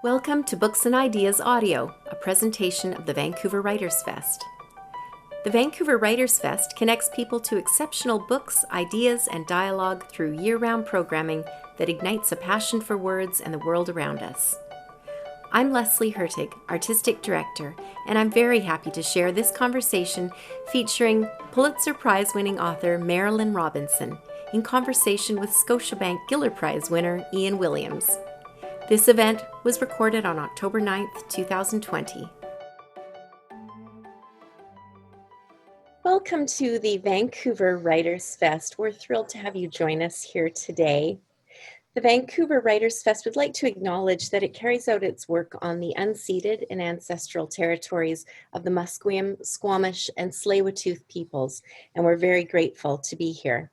Welcome to Books and Ideas Audio, a presentation of the Vancouver Writers Fest. The Vancouver Writers Fest connects people to exceptional books, ideas, and dialogue through year-round programming that ignites a passion for words and the world around us. I'm Leslie Hertig, Artistic Director, and I'm very happy to share this conversation featuring Pulitzer Prize-winning author Marilynne Robinson in conversation with Scotiabank Giller Prize winner Ian Williams. This event was recorded on October 9th, 2020. Welcome to the Vancouver Writers Fest. We're thrilled to have you join us here today. The Vancouver Writers Fest would like to acknowledge that it carries out its work on the unceded and ancestral territories of the Musqueam, Squamish, and Tsleil-Waututh peoples, and we're very grateful to be here.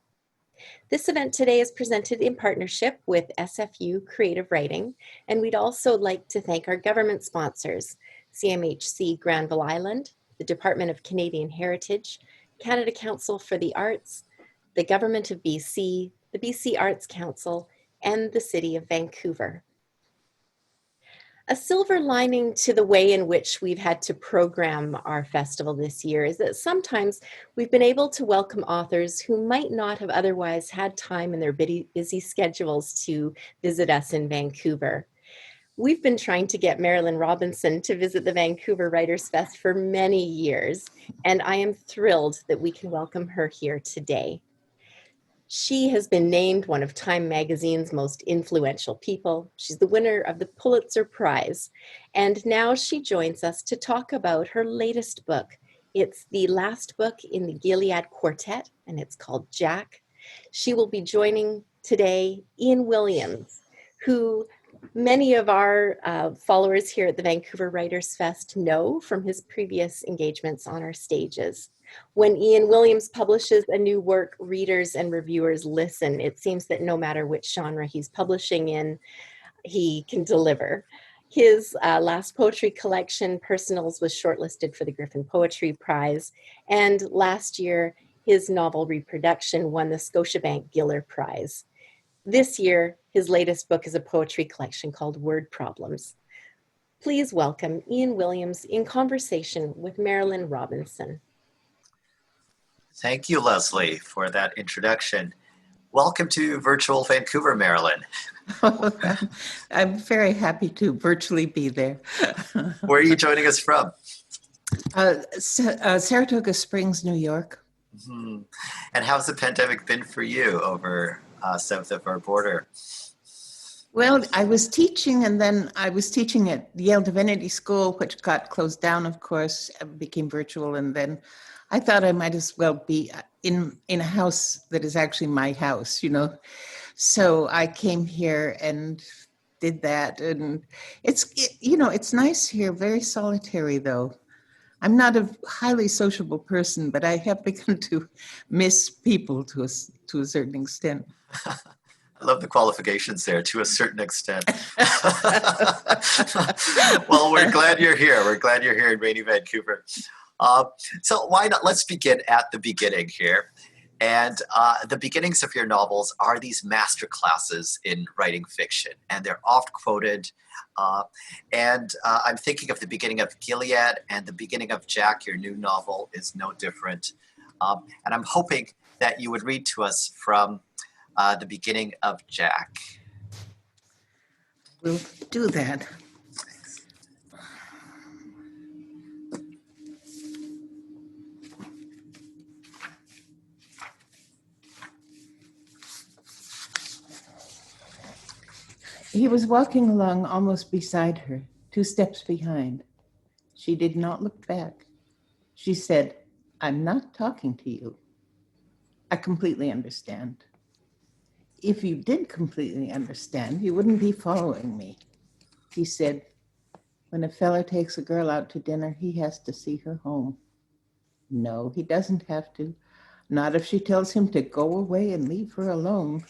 This event today is presented in partnership with SFU Creative Writing, and we'd also like to thank our government sponsors, CMHC Granville Island, the Department of Canadian Heritage, Canada Council for the Arts, the Government of BC, the BC Arts Council, and the City of Vancouver. A silver lining to the way in which we've had to program our festival this year is that sometimes we've been able to welcome authors who might not have otherwise had time in their busy schedules to visit us in Vancouver. We've been trying to get Marilynne Robinson to visit the Vancouver Writers Fest for many years, and I am thrilled that we can welcome her here today. She has been named one of Time Magazine's most influential people. She's the winner of the Pulitzer Prize. And now she joins us to talk about her latest book. It's the last book in the Gilead quartet, and it's called Jack. She will be joining today Ian Williams, who many of our followers here at the Vancouver Writers Fest know from his previous engagements on our stages. When Ian Williams publishes a new work, readers and reviewers listen. It seems that no matter which genre he's publishing in, he can deliver. His last poetry collection, Personals, was shortlisted for the Griffin Poetry Prize. And last year, his novel Reproduction won the Scotiabank Giller Prize. This year, his latest book is a poetry collection called Word Problems. Please welcome Ian Williams in conversation with Marilynne Robinson. Thank you, Leslie, for that introduction. Welcome to virtual Vancouver, Marilynne. I'm very happy to virtually be there. Where are you joining us from? Saratoga Springs, New York. Mm-hmm. And how's the pandemic been for you over south of our border? Well, I was teaching, and then I was teaching at Yale Divinity School, which got closed down, of course, became virtual, and then I thought I might as well be in a house that is actually my house, you know. So I came here and did that, and it's nice here. Very solitary, though. I'm not a highly sociable person, but I have begun to miss people to a certain extent. I love the qualifications there, to a certain extent. Well, we're glad you're here. We're glad you're here in rainy Vancouver. So why not? Let's begin at the beginning here. And the beginnings of your novels are these master classes in writing fiction, and they're oft quoted. I'm thinking of the beginning of Gilead, and the beginning of Jack, your new novel, is no different. And I'm hoping that you would read to us from the beginning of Jack. We'll do that. He was walking along almost beside her, 2 steps behind. She did not look back. She said, "I'm not talking to you. I completely understand." "If you did completely understand, you wouldn't be following me." He said, "When a fella takes a girl out to dinner, he has to see her home." "No, he doesn't have to. Not if she tells him to go away and leave her alone."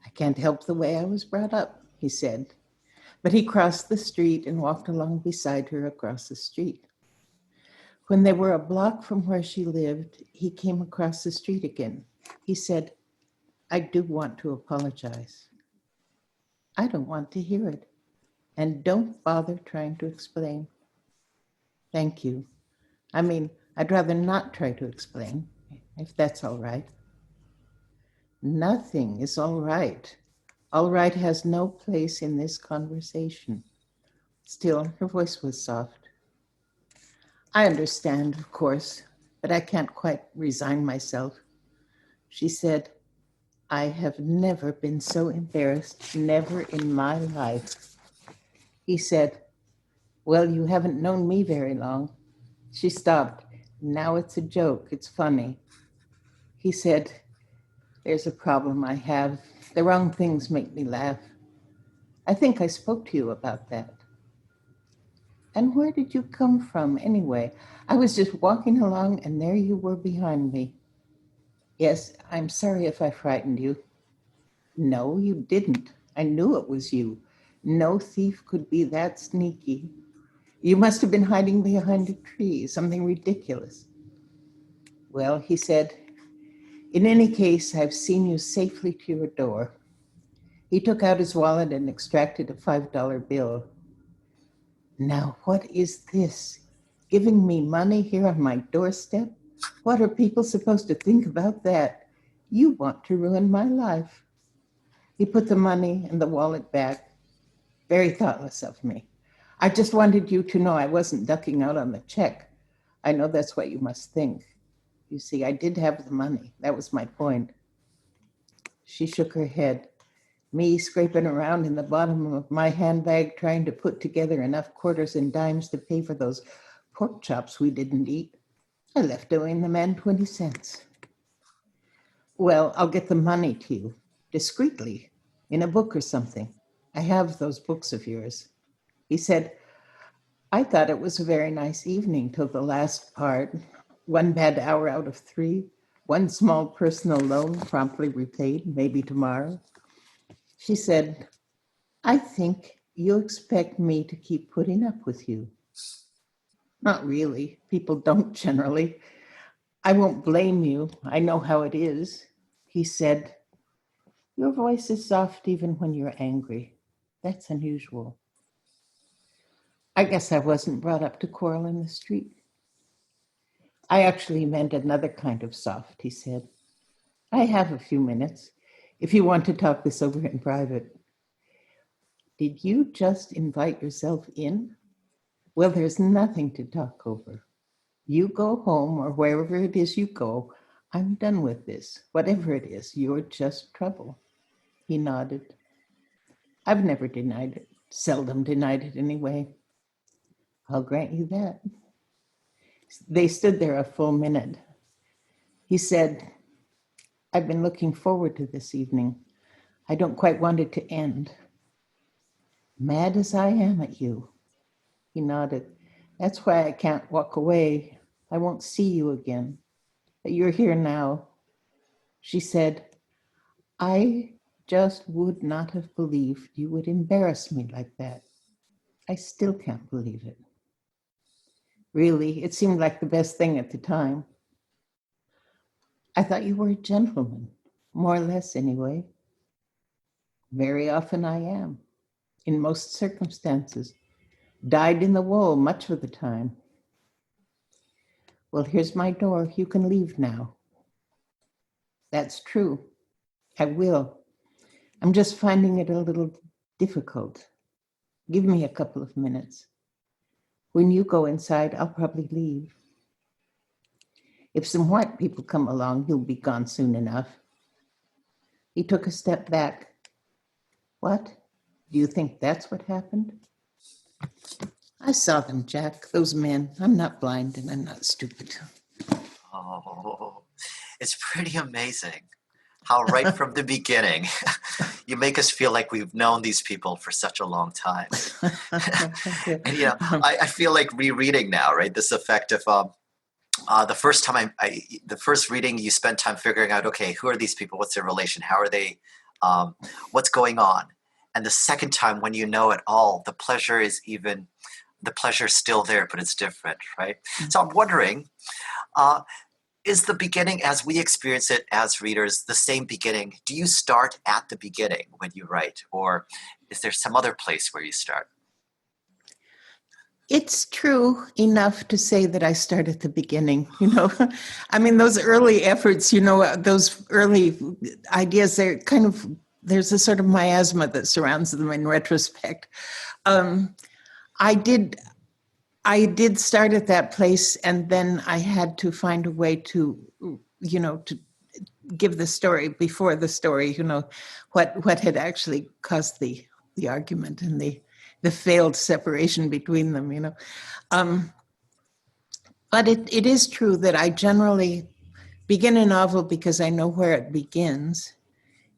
"I can't help the way I was brought up," he said. But he crossed the street and walked along beside her across the street. When they were a block from where she lived, he came across the street again. He said, "I do want to apologize." "I don't want to hear it." And don't bother trying to explain. Thank you. I mean, I'd rather not try to explain, if that's all right. Nothing is all right. All right has no place in this conversation. Still, her voice was soft. I understand, of course, but I can't quite resign myself. She said, I have never been so embarrassed, never in my life. He said, well, you haven't known me very long. She stopped. Now it's a joke. It's funny. He said, there's a problem I have. The wrong things make me laugh. I think I spoke to you about that. And where did you come from anyway? I was just walking along and there you were behind me. Yes, I'm sorry if I frightened you. No, you didn't. I knew it was you. No thief could be that sneaky. You must have been hiding behind a tree, something ridiculous. Well, he said, in any case, I've seen you safely to your door. He took out his wallet and extracted a $5 bill. Now, what is this? Giving me money here on my doorstep? What are people supposed to think about that? You want to ruin my life. He put the money and the wallet back. Very thoughtless of me. I just wanted you to know I wasn't ducking out on the check. I know that's what you must think. You see, I did have the money. That was my point. She shook her head. Me scraping around in the bottom of my handbag trying to put together enough quarters and dimes to pay for those pork chops we didn't eat. I left owing the man 20 cents. Well, I'll get the money to you, discreetly, in a book or something. I have those books of yours. He said, I thought it was a very nice evening till the last part. 1 bad hour out of 3. 1 small personal loan promptly repaid, maybe tomorrow. She said, I think you expect me to keep putting up with you. Not really. People don't generally. I won't blame you. I know how it is. He said, your voice is soft even when you're angry. That's unusual. I guess I wasn't brought up to quarrel in the street. I actually meant another kind of soft, he said. I have a few minutes, if you want to talk this over in private. Did you just invite yourself in? Well, there's nothing to talk over. You go home or wherever it is you go. I'm done with this. Whatever it is, you're just trouble. He nodded. I've never denied it, seldom denied it anyway. I'll grant you that. They stood there a full minute. He said, I've been looking forward to this evening. I don't quite want it to end. Mad as I am at you. He nodded. That's why I can't walk away. I won't see you again. But you're here now. She said, I just would not have believed you would embarrass me like that. I still can't believe it. Really, it seemed like the best thing at the time. I thought you were a gentleman, more or less anyway. Very often I am, in most circumstances. Dyed in the wool much of the time. Well, here's my door. You can leave now. That's true. I will. I'm just finding it a little difficult. Give me a couple of minutes. When you go inside, I'll probably leave. If some white people come along, you'll be gone soon enough. He took a step back. What? Do you think that's what happened? I saw them, Jack, those men. I'm not blind and I'm not stupid. Oh, it's pretty amazing how right from the beginning, you make us feel like we've known these people for such a long time. And, you know, I feel like rereading now, right? This effect of the first time the first reading, you spend time figuring out, okay, who are these people? What's their relation? How are they? What's going on? And the second time, when you know it all, the pleasure is still there, but it's different, right? So I'm wondering, is the beginning as we experience it as readers the same beginning? Do you start at the beginning when you write, or is there some other place where you start? It's true enough to say that I start at the beginning, you know. I mean, those early efforts, you know, those early ideas, they're kind of, there's a sort of miasma that surrounds them in retrospect. Um, I did start at that place, and then I had to find a way to, you know, to give the story before the story, you know, what had actually caused the argument and the failed separation between them, you know. But it is true that I generally begin a novel because I know where it begins,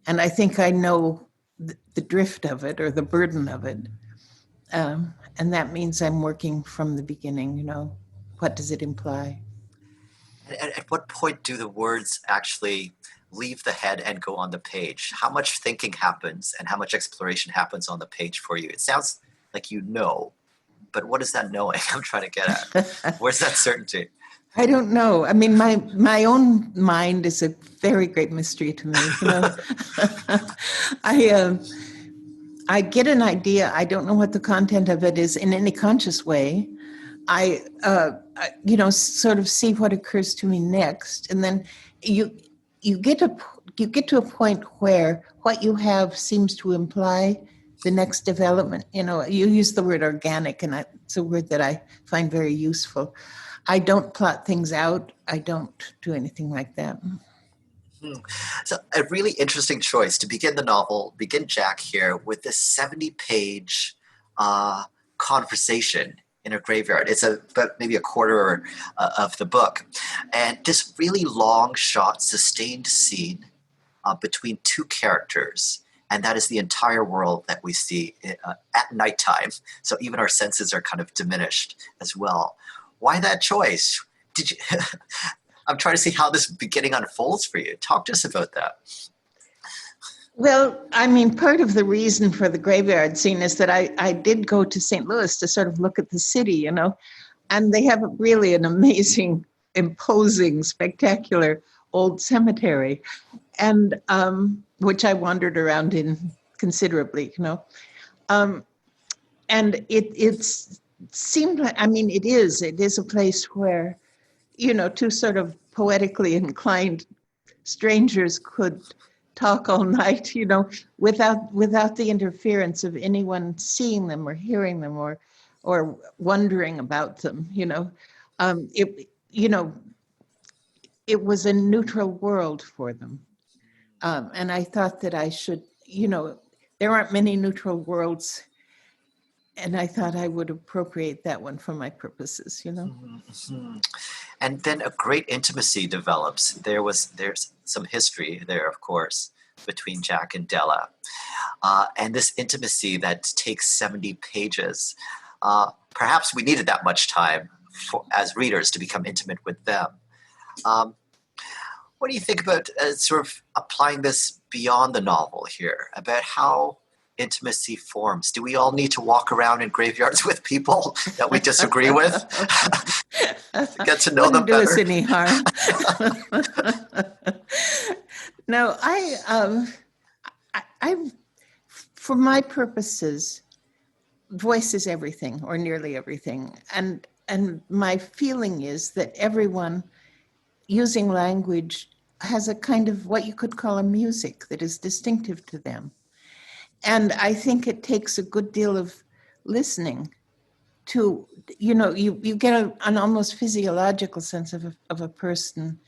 and I think I know the drift of it or the burden of it. And that means I'm working from the beginning, you know, what does it imply? At what point do the words actually leave the head and go on the page? How much thinking happens and how much exploration happens on the page for you? It sounds like you know, but what is that knowing I'm trying to get at? Where's that certainty? I don't know. I mean, my own mind is a very great mystery to me. You know, I get an idea. I don't know what the content of it is in any conscious way. I you know, sort of see what occurs to me next, and then you get to a point where what you have seems to imply the next development. You know, you use the word organic, and it's a word that I find very useful. I don't plot things out. I don't do anything like that. So a really interesting choice to begin the novel, begin Jack here with this 70-page conversation in a graveyard. It's about maybe a quarter of the book. And this really long shot, sustained scene between two characters. And that is the entire world that we see at nighttime. So even our senses are kind of diminished as well. Why that choice? Did you? I'm trying to see how this beginning unfolds for you. Talk to us about that. Well, I mean, part of the reason for the graveyard scene is that I did go to St. Louis to sort of look at the city, you know, and they have really an amazing, imposing, spectacular old cemetery, and which I wandered around in considerably, you know. And it seemed like, I mean, it is a place where, you know, two sort of poetically inclined strangers could talk all night, you know, without the interference of anyone seeing them or hearing them or wondering about them, you know. You know, it was a neutral world for them. And I thought that I should, you know, there aren't many neutral worlds, and I thought I would appropriate that one for my purposes, you know. Mm-hmm. And then a great intimacy develops. There's some history there, of course, between Jack and Della. And this intimacy that takes 70 pages. Perhaps we needed that much time as readers to become intimate with them. What do you think about sort of applying this beyond the novel here, about how intimacy forms? Do we all need to walk around in graveyards with people that we disagree with to get to know them better? Wouldn't do us any harm. No, I, for my purposes, voice is everything, or nearly everything, and my feeling is that everyone using language has a kind of what you could call a music that is distinctive to them. And I think it takes a good deal of listening to, you know, you get an almost physiological sense of a person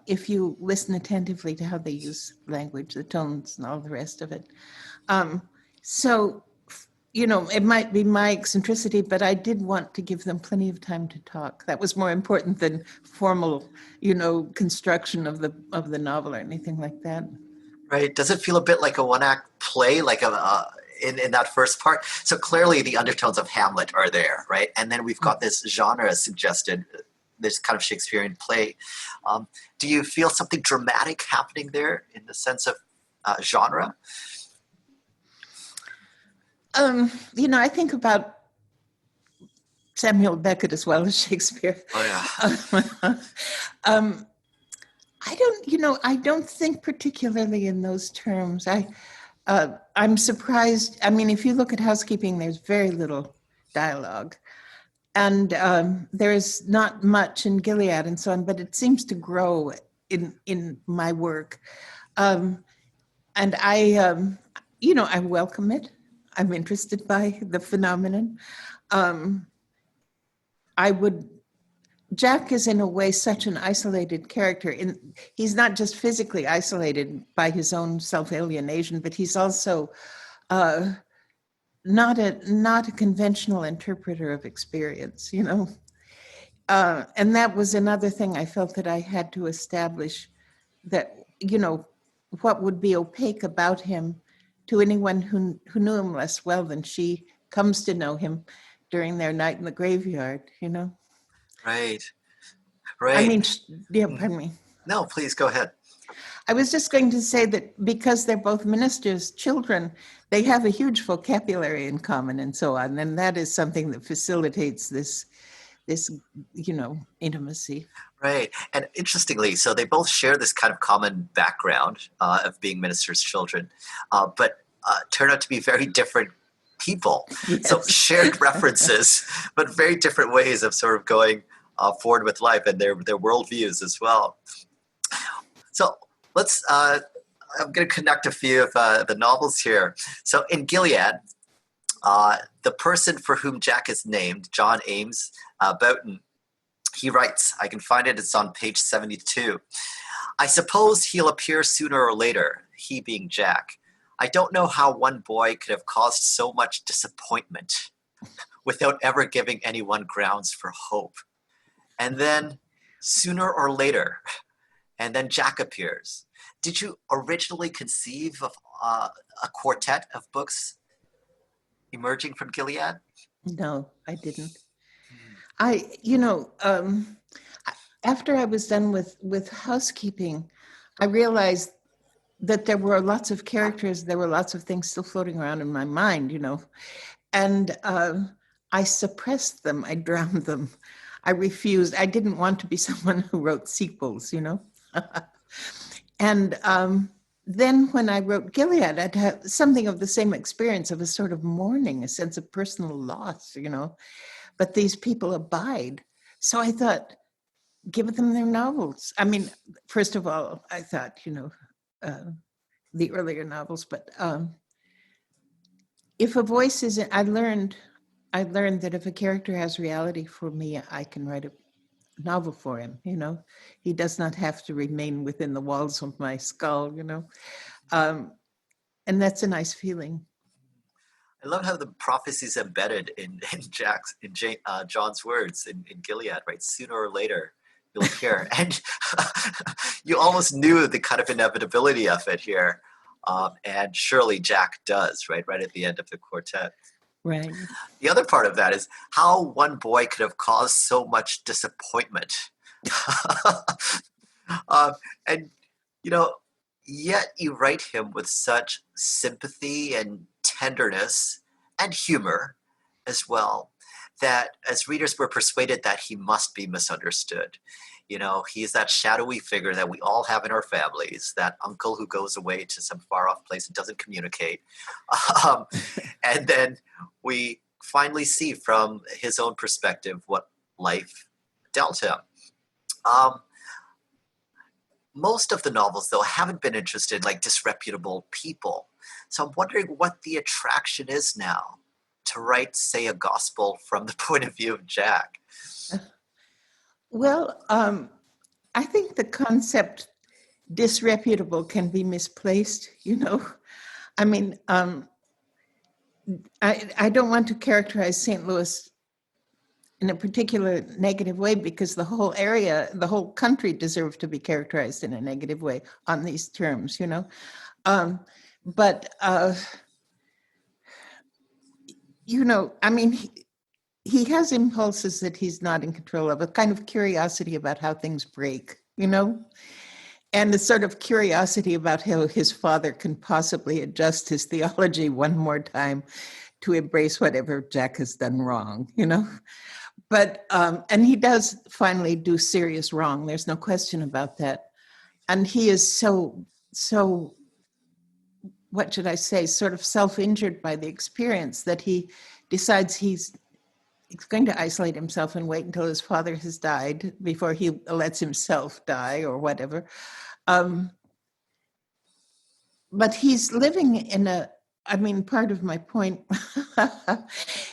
if you listen attentively to how they use language, the tones and all the rest of it. So, you know, it might be my eccentricity, but I did want to give them plenty of time to talk. That was more important than formal, you know, construction of the novel or anything like that. Right. Does it feel a bit like a one-act play, like in that first part? So clearly the undertones of Hamlet are there, right? And then we've got this genre suggested, this kind of Shakespearean play. Do you feel something dramatic happening there in the sense of genre? You know, I think about Samuel Beckett as well as Shakespeare. Oh, yeah. I don't think particularly in those terms. I'm surprised. I mean, if you look at housekeeping, there's very little dialogue. And there is not much in Gilead and so on, but it seems to grow in my work. And I, I welcome it. I'm interested by the phenomenon. Jack is in a way such an isolated character. He's not just physically isolated by his own self-alienation, but he's also not a conventional interpreter of experience, and that was another thing I felt that I had to establish, that what would be opaque about him to anyone who knew him less well than she comes to know him during their night in the graveyard. Right. I mean, yeah, pardon me. No, please go ahead. I was just going to say that because they're both ministers' children, they have a huge vocabulary in common and so on. And that is something that facilitates this intimacy. Right. And interestingly, so they both share this kind of common background of being ministers' children, but turn out to be very different people. Yes. So shared references, but very different ways of sort of going forward with life and their worldviews as well. So let's, I'm going to connect a few of the novels here. So in Gilead, the person for whom Jack is named, John Ames Boughton, he writes, I can find it, it's on page 72. I suppose he'll appear sooner or later, he being Jack. I don't know how one boy could have caused so much disappointment without ever giving anyone grounds for hope. And then sooner or later, and then Jack appears. Did you originally conceive of a quartet of books emerging from Gilead? No, I didn't. After I was done with housekeeping, I realized that there were lots of characters, there were lots of things still floating around in my mind, and I suppressed them, I drowned them. I refused. I didn't want to be someone who wrote sequels, And then when I wrote Gilead, I'd have something of the same experience of a sort of mourning, a sense of personal loss, but these people abide. So I thought, give them their novels. I mean, first of all, I thought, the earlier novels, but if a voice is, I learned that if a character has reality for me, I can write a novel for him, He does not have to remain within the walls of my skull, and that's a nice feeling. I love how the prophecy is embedded in John's words in Gilead, right? Sooner or later, you'll appear. And you almost knew the kind of inevitability of it here. And surely Jack does, right at the end of the quartet. Right. The other part of that is how one boy could have caused so much disappointment. And, yet you write him with such sympathy and tenderness and humor as well, that as readers were persuaded that he must be misunderstood. He's that shadowy figure that we all have in our families, that uncle who goes away to some far off place and doesn't communicate. And then we finally see from his own perspective what life dealt him. Most of the novels, though, haven't been interested in like disreputable people. So I'm wondering what the attraction is now to write, say, a gospel from the point of view of Jack. Well, I think the concept disreputable can be misplaced, I mean, I don't want to characterize St. Louis in a particular negative way because the whole area, the whole country deserves to be characterized in a negative way on these terms, But, I mean, he has impulses that he's not in control of, a kind of curiosity about how things break, and a sort of curiosity about how his father can possibly adjust his theology one more time to embrace whatever Jack has done wrong, But, and he does finally do serious wrong. There's no question about that. And he is so, what should I say, sort of self-injured by the experience that he decides he's he's going to isolate himself and wait until his father has died before he lets himself die or whatever. But he's living in part of my point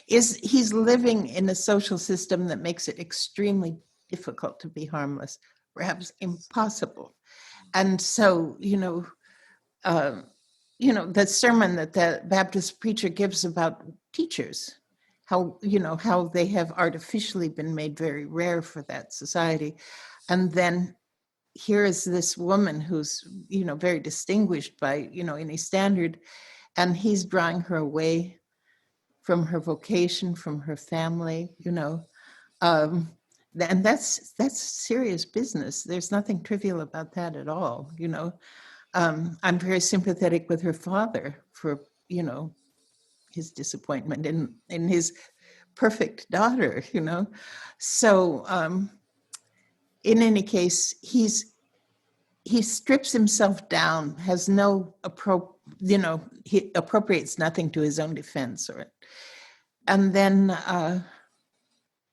is he's living in a social system that makes it extremely difficult to be harmless, perhaps impossible. And so, the sermon that the Baptist preacher gives about teachers, how they have artificially been made very rare for that society. And then here is this woman who's, very distinguished by, any standard, and he's drawing her away from her vocation, from her family, and that's serious business. There's nothing trivial about that at all, I'm very sympathetic with her father for, his disappointment in his perfect daughter, So in any case, he strips himself down, has no he appropriates nothing to his own defense, and then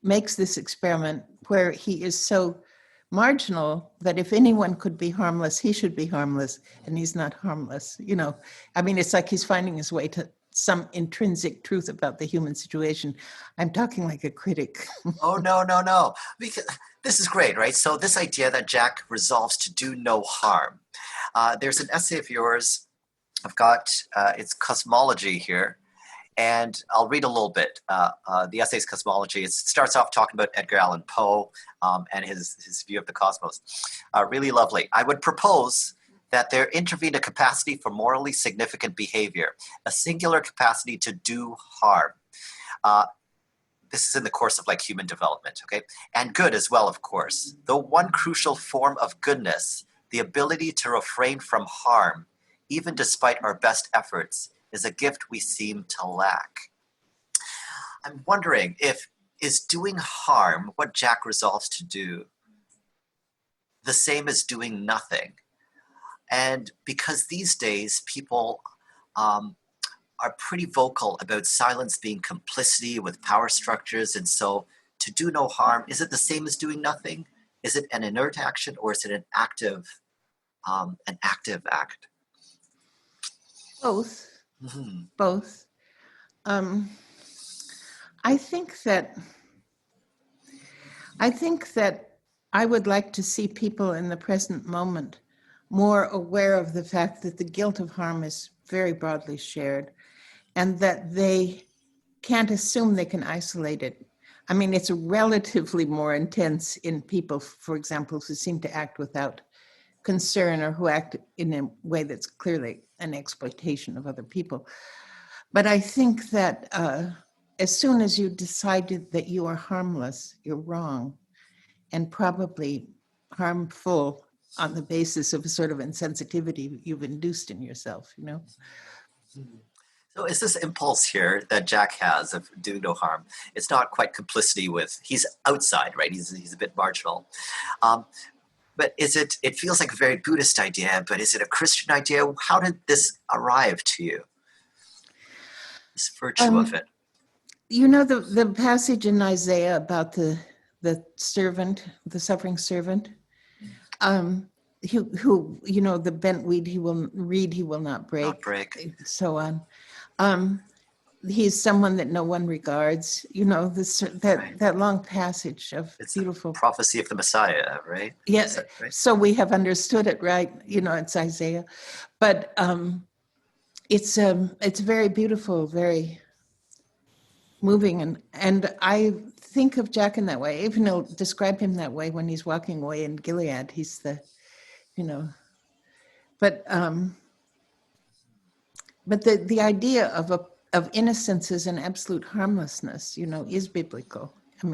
makes this experiment where he is so marginal that if anyone could be harmless, he should be harmless, and he's not harmless. It's like he's finding his way to some intrinsic truth about the human situation. I'm talking like a critic. Oh, no. Because this is great, right? So this idea that Jack resolves to do no harm. There's an essay of yours. I've got its cosmology here. And I'll read a little bit. The essay's cosmology. It starts off talking about Edgar Allan Poe and his view of the cosmos. Really lovely. I would propose that there intervene a capacity for morally significant behavior, a singular capacity to do harm. This is in the course of human development, okay? And good as well, of course. Though one crucial form of goodness, the ability to refrain from harm, even despite our best efforts, is a gift we seem to lack. I'm wondering is doing harm, what Jack resolves to do, the same as doing nothing? And because these days people are pretty vocal about silence being complicity with power structures, and so to do no harm, is it the same as doing nothing? Is it an inert action, or is it an active act? Both. Mm-hmm. Both. I think that I would like to see people in the present moment more aware of the fact that the guilt of harm is very broadly shared, and that they can't assume they can isolate it. It's relatively more intense in people, for example, who seem to act without concern or who act in a way that's clearly an exploitation of other people. But I think that as soon as you decided that you are harmless, you're wrong, and probably harmful on the basis of a sort of insensitivity you've induced in yourself, So is this impulse here that Jack has of doing no harm, it's not quite complicity with, he's outside, right? He's a bit marginal. But it feels like a very Buddhist idea, but is it a Christian idea? How did this arrive to you? This virtue of it. The passage in Isaiah about the servant, the suffering servant, who the bent reed he will not break. So on. He's someone that no one regards. That long passage of it's beautiful prophecy of the Messiah, right? Yes. Yeah, right? So we have understood it, right? It's Isaiah, but it's very beautiful, very moving, and I think of Jack in that way. Even he'll describe him that way when he's walking away in Gilead. He's but the idea of innocence as an absolute harmlessness, is biblical. So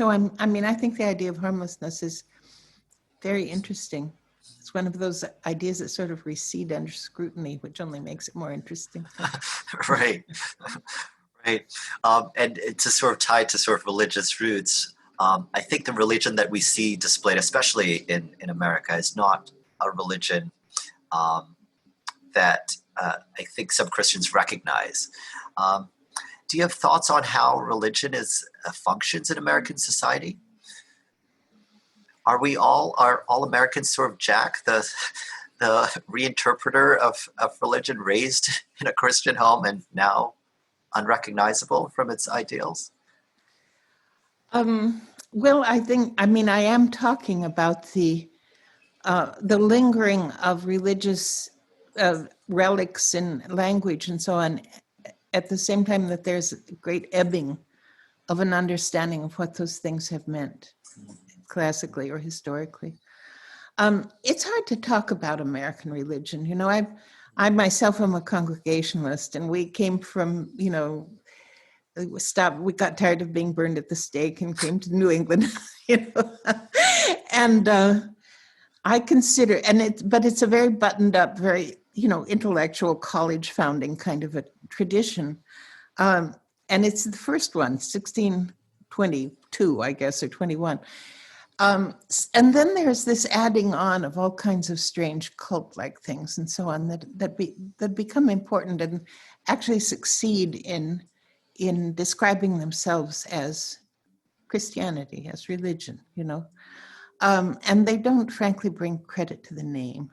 I think the idea of harmlessness is very interesting. It's one of those ideas that sort of recede under scrutiny, which only makes it more interesting. Right. And to sort of tie to sort of religious roots, I think the religion that we see displayed, especially in America, is not a religion that I think some Christians recognize. Do you have thoughts on how religion functions in American society? Are all Americans sort of Jack, the reinterpreter of religion, raised in a Christian home and now unrecognizable from its ideals? Well, I am talking about the lingering of religious relics in language and so on, at the same time that there's a great ebbing of an understanding of what those things have meant classically or historically. It's hard to talk about American religion. You know, I myself am a Congregationalist, and we came from, we got tired of being burned at the stake and came to New England, and I consider, but it's a very buttoned up, very, intellectual college founding kind of a tradition. And it's the first one, 1622, I guess, or 21. And then there's this adding on of all kinds of strange cult-like things and so on that become important and actually succeed in describing themselves as Christianity, as religion, and they don't, frankly, bring credit to the name.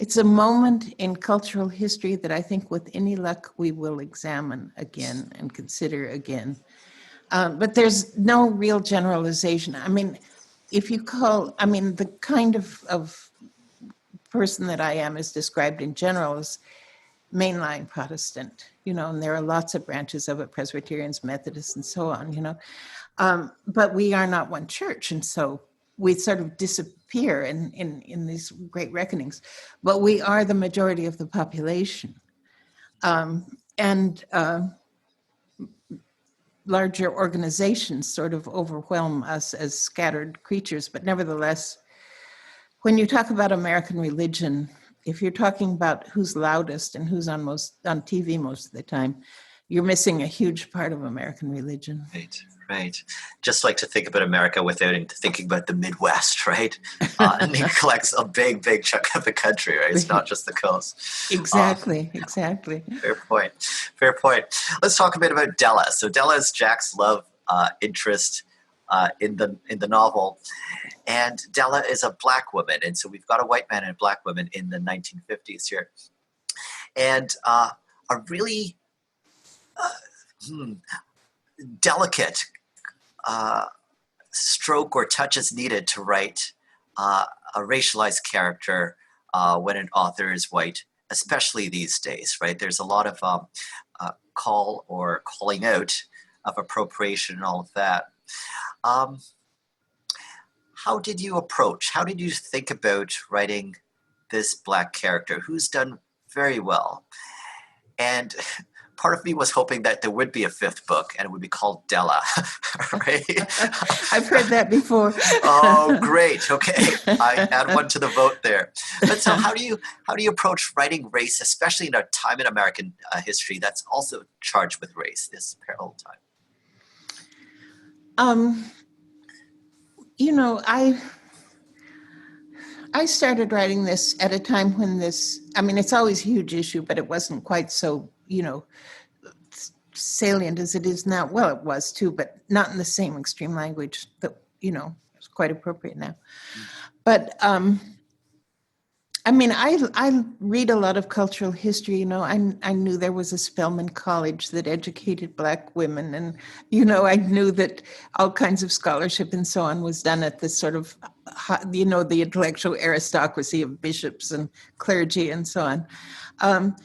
It's a moment in cultural history that I think with any luck we will examine again and consider again. But there's no real generalization. I mean, the kind of person that I am is described in general as mainline Protestant, and there are lots of branches of it, Presbyterians, Methodists, and so on, but we are not one church. And so we sort of disappear in these great reckonings, but we are the majority of the population. Larger organizations sort of overwhelm us as scattered creatures, but nevertheless, when you talk about American religion, if you're talking about who's loudest and who's on TV most of the time, you're missing a huge part of American religion. Right. Just like to think about America without thinking about the Midwest, right? And it collects a big chunk of the country, right? It's not just the coast. Exactly. Fair point. Let's talk a bit about Della. So Della is Jack's love interest in the novel. And Della is a Black woman. And so we've got a white man and a Black woman in the 1950s here. And a really delicate stroke or touch is needed to write a racialized character when an author is white, especially these days, right? There's a lot of calling out of appropriation and all of that. How did you think about writing this Black character who's done very well? And part of me was hoping that there would be a fifth book and it would be called Della, right? I've heard that before. Oh, great. Okay. I add one to the vote there. But so how do you approach writing race, especially in a time in American history that's also charged with race, this parallel time? I started writing this at a time when it's always a huge issue, but it wasn't quite so, salient as it is now. Well, it was too, but not in the same extreme language that, it's quite appropriate now. But, I read a lot of cultural history. I knew there was a Spelman College that educated Black women. And, I knew that all kinds of scholarship and so on was done at this sort of, the intellectual aristocracy of bishops and clergy and so on. And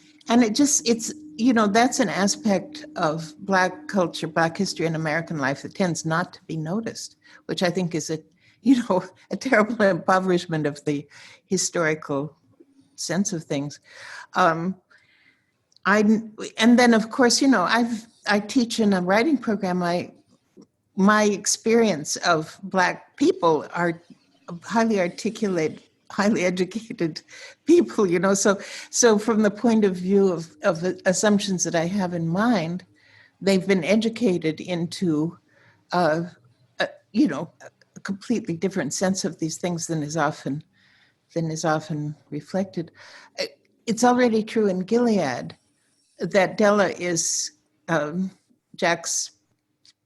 that's an aspect of Black culture, Black history, and American life that tends not to be noticed, which I think is a terrible impoverishment of the historical sense of things. And then, of course, I teach in a writing program. My experience of Black people are highly articulate, highly educated people, so from the point of view of the assumptions that I have in mind, they've been educated into, a completely different sense of these things than is often than is often reflected. It's already true in Gilead that Della is Jack's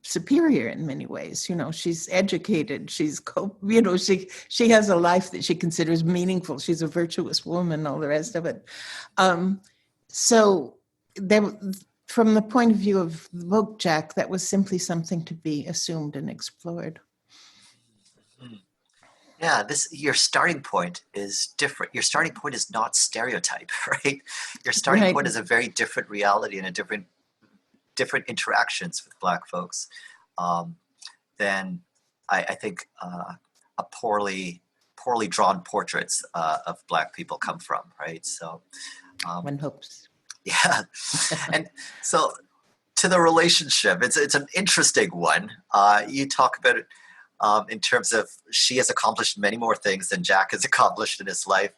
superior in many ways. She's educated. She's, she has a life that she considers meaningful. She's a virtuous woman, all the rest of it. So from the point of view of the book, Jack, that was simply something to be assumed and explored. Yeah, your starting point is different. Your starting point is not stereotype, right? Your starting point is a very different reality and a different interactions with Black folks than I think a poorly drawn portraits of Black people come from, right? So one hopes. Yeah, and so to the relationship, it's an interesting one. You talk about it. In terms of she has accomplished many more things than Jack has accomplished in his life.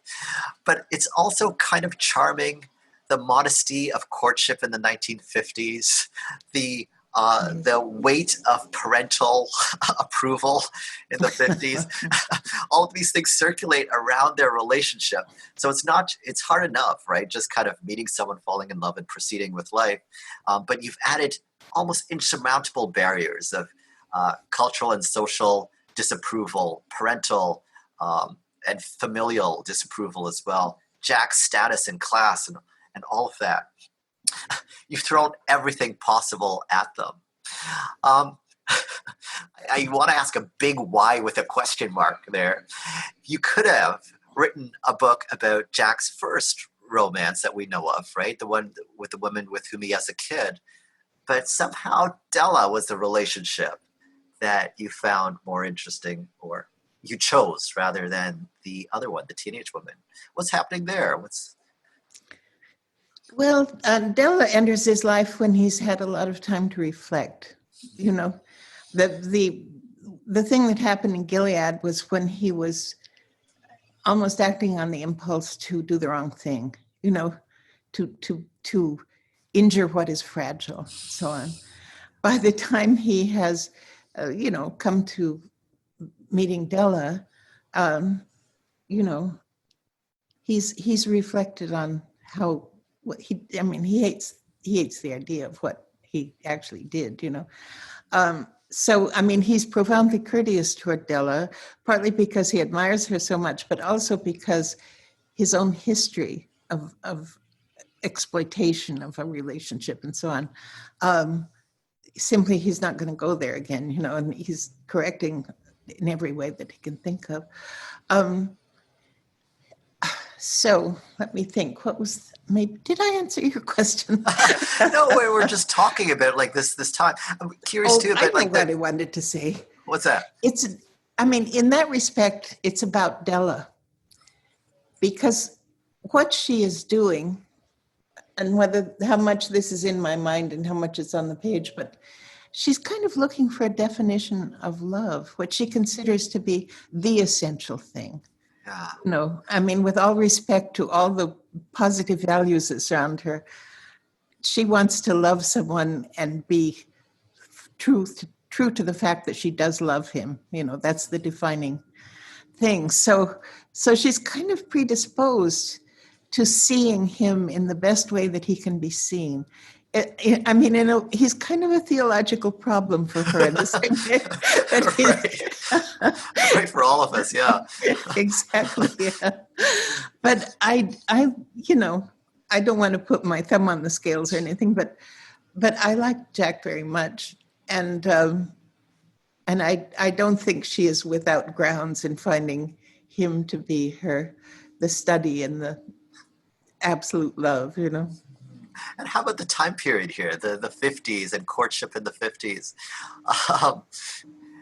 But it's also kind of charming, the modesty of courtship in the 1950s, the weight of parental approval in the 50s. All of these things circulate around their relationship. So it's hard enough, right? Just kind of meeting someone, falling in love and proceeding with life. But you've added almost insurmountable barriers of cultural and social disapproval, parental and familial disapproval as well, Jack's status in class and all of that. You've thrown everything possible at them. I want to ask a big why with a question mark there. You could have written a book about Jack's first romance that we know of, right? The one with the woman with whom he has a kid. But somehow Della was the relationship that you found more interesting, or you chose rather than the other one, the teenage woman. What's happening there? Well, Della enters his life when he's had a lot of time to reflect. The thing that happened in Gilead was when he was almost acting on the impulse to do the wrong thing, to injure what is fragile, so on. By the time he has come to meeting Della, he's reflected on he hates the idea of what he actually did, So, he's profoundly courteous toward Della, partly because he admires her so much, but also because his own history of exploitation of a relationship and so on. Simply, he's not going to go there again, and he's correcting in every way that he can think of. So let me think. Did I answer your question? No, we were just talking about like this time. I'm curious too about what I wanted to say. What's that? In that respect, it's about Della, because what she is doing, and how much this is in my mind and how much it's on the page, but she's kind of looking for a definition of love, what she considers to be the essential thing. Yeah. With all respect to all the positive values that surround her, she wants to love someone and be true to the fact that she does love him. That's the defining thing. So she's kind of predisposed to seeing him in the best way that he can be seen. He's kind of a theological problem for her in the same way. Right for all of us, yeah. Exactly, yeah. But I don't want to put my thumb on the scales or anything, but I like Jack very much, and I don't think she is without grounds in finding him to be the study and the absolute love, And how about the time period here, the 50s and courtship in the 50s?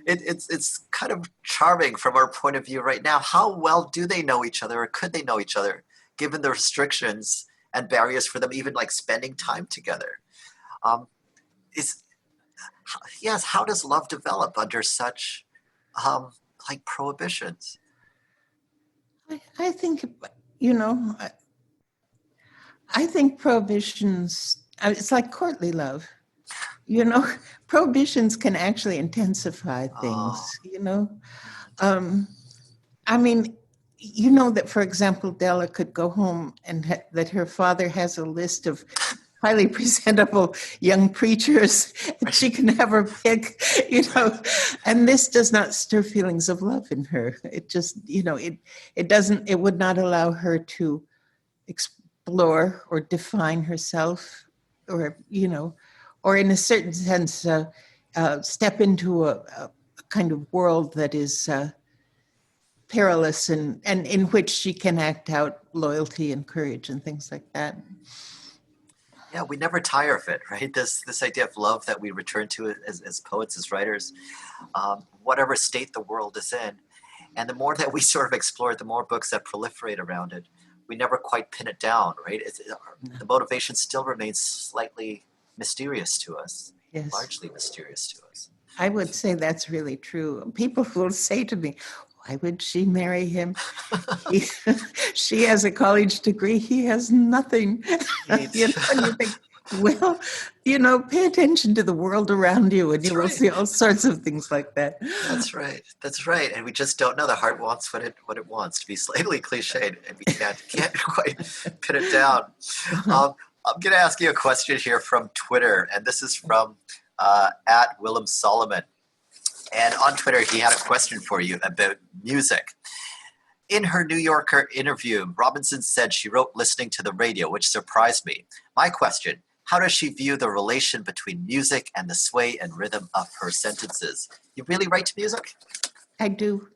It's kind of charming from our point of view right now. How well do they know each other, or could they know each other, given the restrictions and barriers for them even like spending time together? How does love develop under such like prohibitions? I think, I think prohibitions, it's like courtly love. Prohibitions can actually intensify things, you know that, for example, Della could go home and that her father has a list of highly presentable young preachers, and she can have her pick, and this does not stir feelings of love in her. It just, it would not allow her to explore or define herself, or, or in a certain sense, step into a kind of world that is perilous and in which she can act out loyalty and courage and things like that. Yeah, we never tire of it, right? This idea of love that we return to as poets, as writers, whatever state the world is in. And the more that we sort of explore it, the more books that proliferate around it. We never quite pin it down, right? The motivation still remains slightly mysterious to us, Yes. Largely mysterious to us. I would say that's really true. People will say to me, why would she marry him? She has a college degree. He has nothing. And you think, well, pay attention to the world around you, and you will see all sorts of things like that. That's right. That's right. And we just don't know. The heart wants what it wants, to be slightly cliched, and we can't quite pin it down. I'm going to ask you a question here from Twitter, and this is from at Willem Solomon. And on Twitter, he had a question for you about music. In her New Yorker interview, Robinson said she wrote listening to the radio, which surprised me. My question, how does she view the relation between music and the sway and rhythm of her sentences? You really write to music? I do.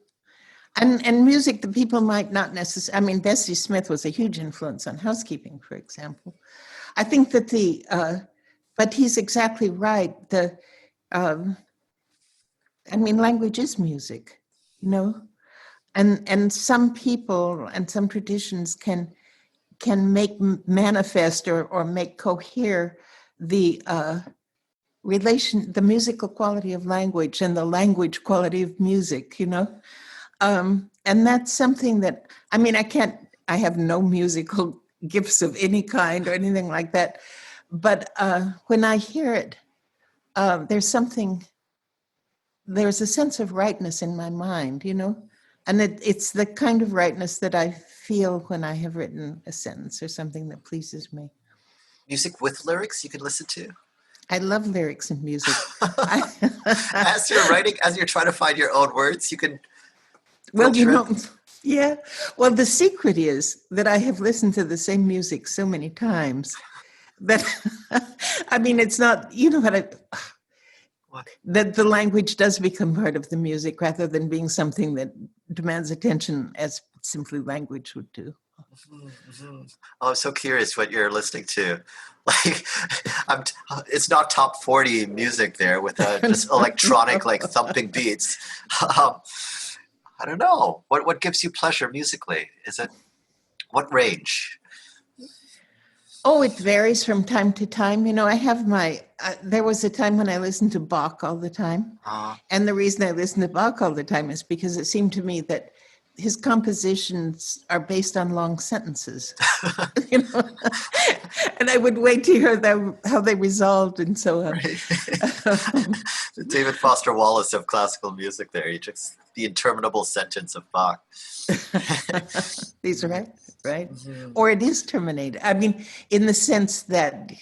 And music that people might not necessarily, I mean, Bessie Smith was a huge influence on housekeeping, for example. I think that but he's exactly right. Language is music, and some people and some traditions can make manifest or make cohere the the musical quality of language and the language quality of music, and that's something that, I have no musical gifts of any kind or anything like that, but when I hear it, there's a sense of rightness in my mind, and it's the kind of rightness that I feel when I have written a sentence or something that pleases me. Music with lyrics you can listen to? I love lyrics and music. As you're writing, as you're trying to find your own words, you can... Well, yeah. Well, the secret is that I have listened to the same music so many times that, it's not, that the language does become part of the music rather than being something that demands attention as simply language would do. Mm-hmm. Oh, I'm so curious what you're listening to. Like, it's not top 40 music there with just electronic, thumping beats. I don't know. What gives you pleasure musically? Is it, what range? Oh, it varies from time to time. I have there was a time when I listened to Bach all the time. And the reason I listened to Bach all the time is because it seemed to me that his compositions are based on long sentences, and I would wait to hear how they resolved and so on. Right. The David Foster Wallace of classical music there. The interminable sentence of Bach. These are right? Mm-hmm. Or it is terminated. In the sense that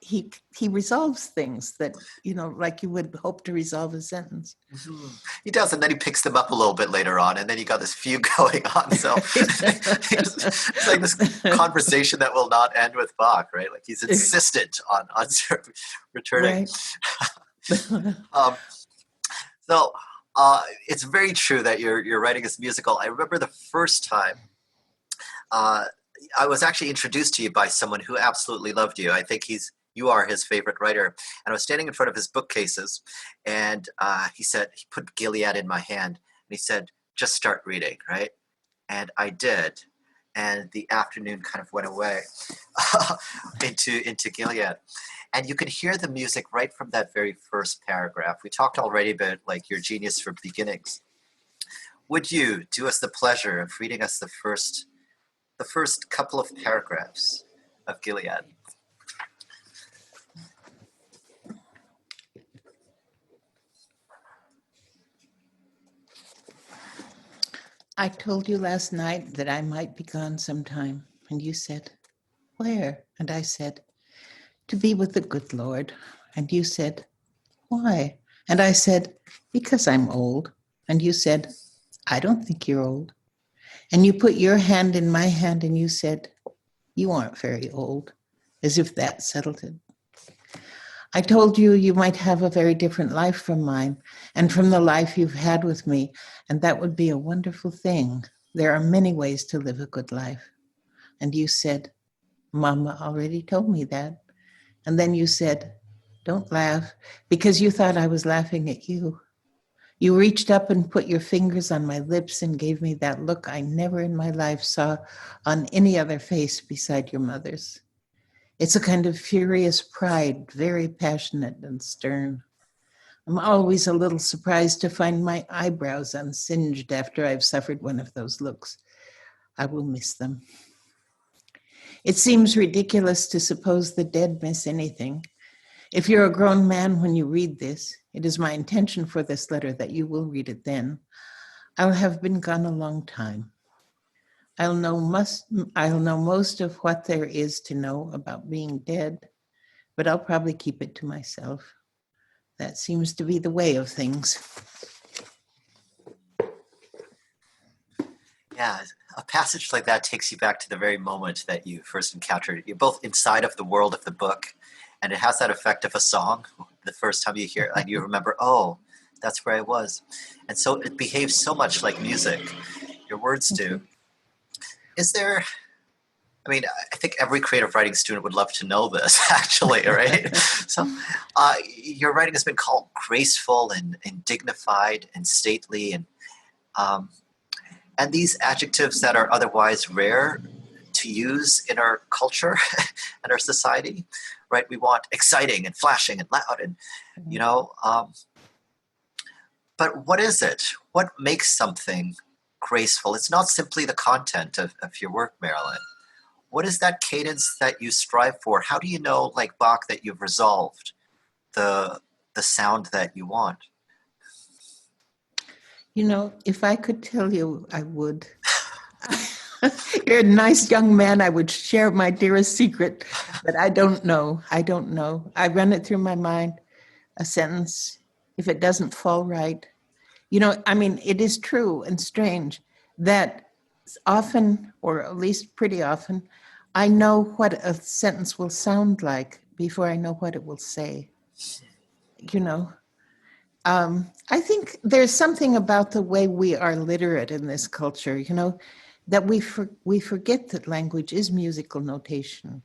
he resolves things that, like you would hope to resolve a sentence. Mm-hmm. He does, and then he picks them up a little bit later on, and then you got this fugue going on. So it's like this conversation that will not end with Bach, right? Like he's insistent on returning. Right. So it's very true that your writing is musical. I remember the first time I was actually introduced to you by someone who absolutely loved you. I think you are his favorite writer. And I was standing in front of his bookcases, and he put Gilead in my hand, and he said, just start reading, right? And I did. And the afternoon kind of went away into Gilead. And you can hear the music right from that very first paragraph. We talked already about your genius for beginnings. Would you do us the pleasure of reading us the first couple of paragraphs of Gilead? I told you last night that I might be gone sometime, and you said, "Where?" And I said, "To be with the good Lord." And you said, "Why?" And I said, "Because I'm old." And you said, "I don't think you're old." And you put your hand in my hand and you said, "You aren't very old," as if that settled it. I told you you might have a very different life from mine and from the life you've had with me, and that would be a wonderful thing. There are many ways to live a good life. And you said, "Mama already told me that." And then you said, "Don't laugh," because you thought I was laughing at you. You reached up and put your fingers on my lips and gave me that look I never in my life saw on any other face beside your mother's. It's a kind of furious pride, very passionate and stern. I'm always a little surprised to find my eyebrows unsinged after I've suffered one of those looks. I will miss them. It seems ridiculous to suppose the dead miss anything. If you're a grown man when you read this, it is my intention for this letter that you will read it then. I'll have been gone a long time. I'll know most of what there is to know about being dead, but I'll probably keep it to myself. That seems to be the way of things. Yeah, a passage like that takes you back to the very moment that you first encountered it. You're both inside of the world of the book, and it has that effect of a song. The first time you hear it, and you remember, oh, that's where I was. And so it behaves so much like music. Your words do. Is there, I mean, I think every creative writing student would love to know this, actually, right? So your writing has been called graceful and dignified and stately um, and these adjectives that are otherwise rare to use in our culture and our society, right? We want exciting and flashing and loud and, you know, but what is it? What makes something graceful? It's not simply the content of your work, Marilynne. What is that cadence that you strive for? How do you know, like Bach, that you've resolved the sound that you want? You know, if I could tell you, I would. You're a nice young man. I would share my dearest secret, but I don't know. I don't know. I run it through my mind, a sentence. If it doesn't fall right, you know, I mean, it is true and strange that often, or at least pretty often, I know what a sentence will sound like before I know what it will say. You know, I think there's something about the way we are literate in this culture, you know, that we forget that language is musical notation,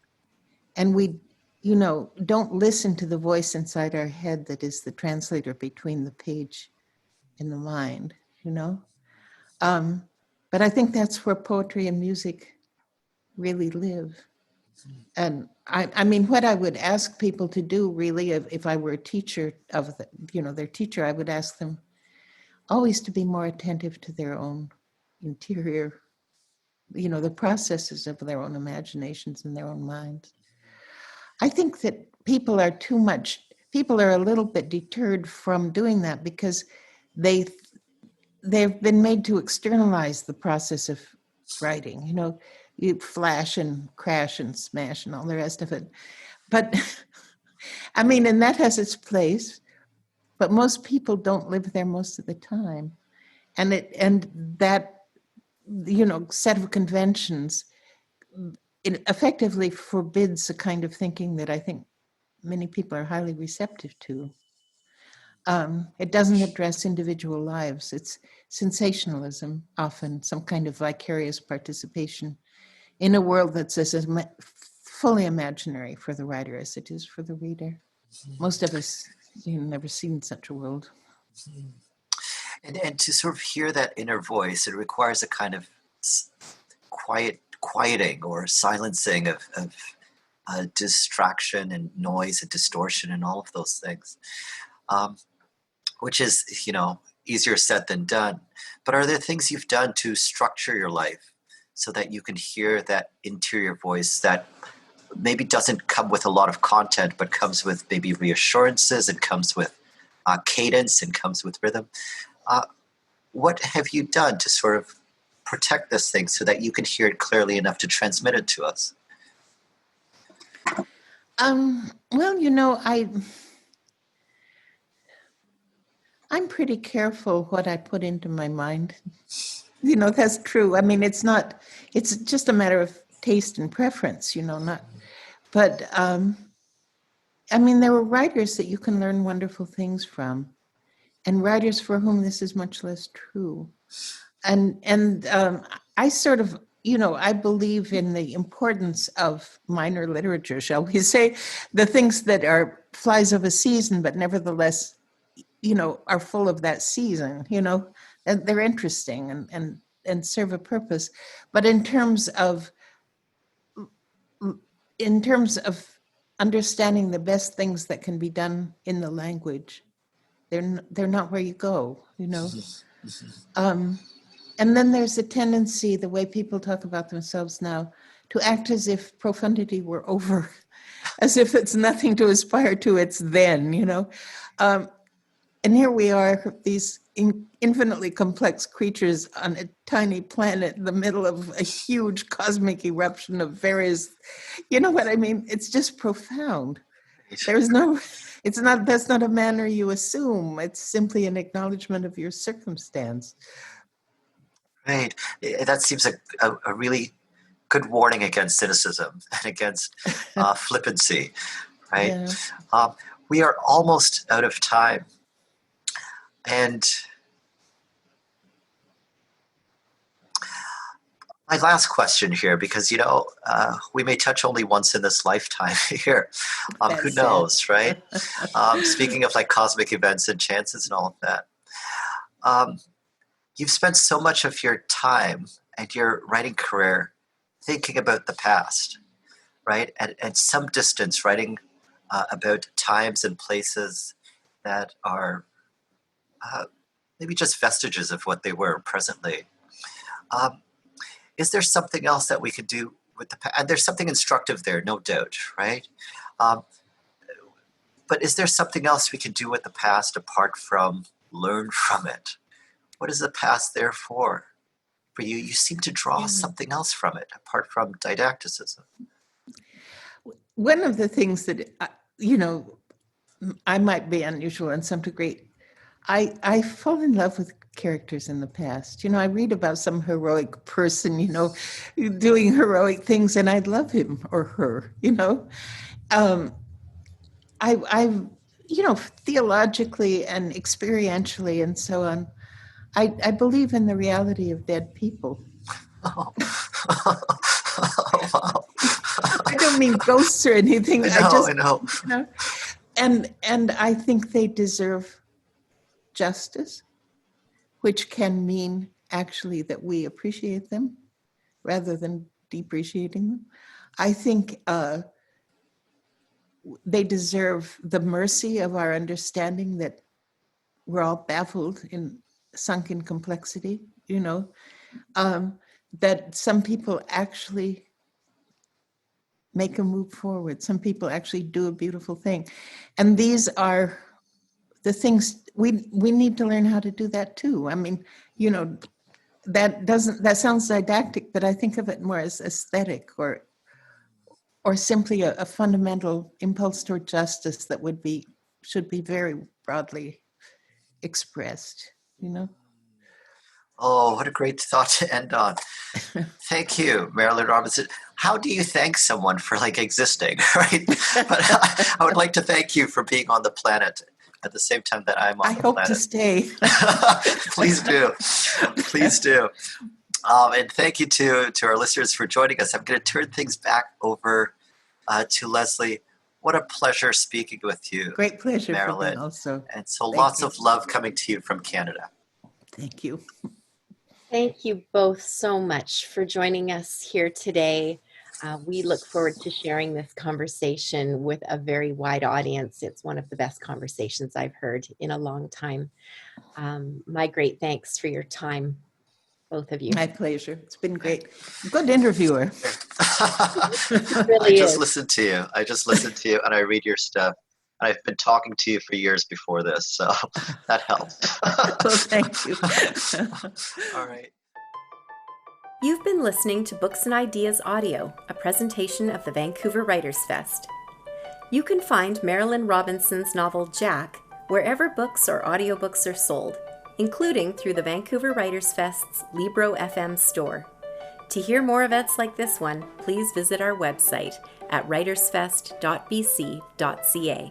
and we, you know, don't listen to the voice inside our head that is the translator between the page and the mind, you know. But I think that's where poetry and music really live. And I mean, what I would ask people to do really, if I were a teacher of the, you know, their teacher, I would ask them always to be more attentive to their own interior, you know, the processes of their own imaginations and their own minds. I think that people are a little bit deterred from doing that because they've been made to externalize the process of writing. You know, you flash and crash and smash and all the rest of it. But I mean, and that has its place, but most people don't live there most of the time. And that, you know, set of conventions, it effectively forbids the kind of thinking that I think many people are highly receptive to. It doesn't address individual lives. It's sensationalism, often some kind of vicarious participation in a world that's as fully imaginary for the writer as it is for the reader. Most of us, you know, never seen such a world. And to sort of hear that inner voice, it requires a kind of quieting or silencing of distraction and noise and distortion and all of those things, which is, you know, easier said than done. But are there things you've done to structure your life so that you can hear that interior voice that maybe doesn't come with a lot of content, but comes with maybe reassurances and comes with cadence and comes with rhythm? What have you done to sort of protect this thing so that you can hear it clearly enough to transmit it to us? Well, I'm pretty careful what I put into my mind. That's true. I mean, it's just a matter of taste and preference, but I mean, there were writers that you can learn wonderful things from, and writers for whom this is much less true. And I sort of, I believe in the importance of minor literature, shall we say, the things that are flies of a season, but nevertheless, are full of that season, and they're interesting and serve a purpose. But in terms of understanding the best things that can be done in the language, they're not where you go, And then there's a tendency, the way people talk about themselves now, to act as if profundity were over, as if it's nothing to aspire to, it's then, And here we are, these infinitely complex creatures on a tiny planet in the middle of a huge cosmic eruption of various, you know what I mean? It's just profound. That's not a manner you assume. It's simply an acknowledgement of your circumstance. Right. That seems a really good warning against cynicism and against flippancy, right? Yeah. We are almost out of time. And my last question here, because, we may touch only once in this lifetime here. Who knows, right? Speaking of like cosmic events and chances and all of that. You've spent so much of your time and your writing career thinking about the past, right? And some distance writing about times and places that are maybe just vestiges of what they were presently. Is there something else that we could do with the past? And there's something instructive there, no doubt, right? But is there something else we can do with the past apart from learn from it? What is the past there for you? You seem to draw something else from it apart from didacticism. One of the things that, I might be unusual in some degree. I fall in love with characters in the past. I read about some heroic person, doing heroic things, and I love him or her, theologically and experientially and so on, I believe in the reality of dead people. Oh. I don't mean ghosts or anything. I know. And I think they deserve justice, which can mean actually that we appreciate them rather than depreciating them. I think they deserve the mercy of our understanding that we're all baffled in sunken complexity, that some people actually make a move forward. Some people actually do a beautiful thing. And these are the things we need to learn how to do that too. I mean, that sounds didactic, but I think of it more as aesthetic or simply a fundamental impulse toward justice that should be very broadly expressed, Oh, what a great thought to end on. Thank you, Marilynne Robinson. How do you thank someone for existing, right? But I would like to thank you for being on the planet at the same time that I'm on the planet. I hope to stay. Please do. Please do. And thank you to our listeners for joining us. I'm going to turn things back over to Leslie. What a pleasure speaking with you. Great pleasure, Marilynne. Also. And so lots of love coming to you from Canada. Thank you. Thank you both so much for joining us here today. We look forward to sharing this conversation with a very wide audience. It's one of the best conversations I've heard in a long time. My great thanks for your time, both of you. My pleasure. It's been great. Good interviewer. Really I just listened to you and I read your stuff. And I've been talking to you for years before this, so that helps. Well, thank you. All right. You've been listening to Books and Ideas Audio, a presentation of the Vancouver Writers' Fest. You can find Marilynne Robinson's novel Jack wherever books or audiobooks are sold, including through the Vancouver Writers' Fest's Libro FM store. To hear more events like this one, please visit our website at writersfest.bc.ca.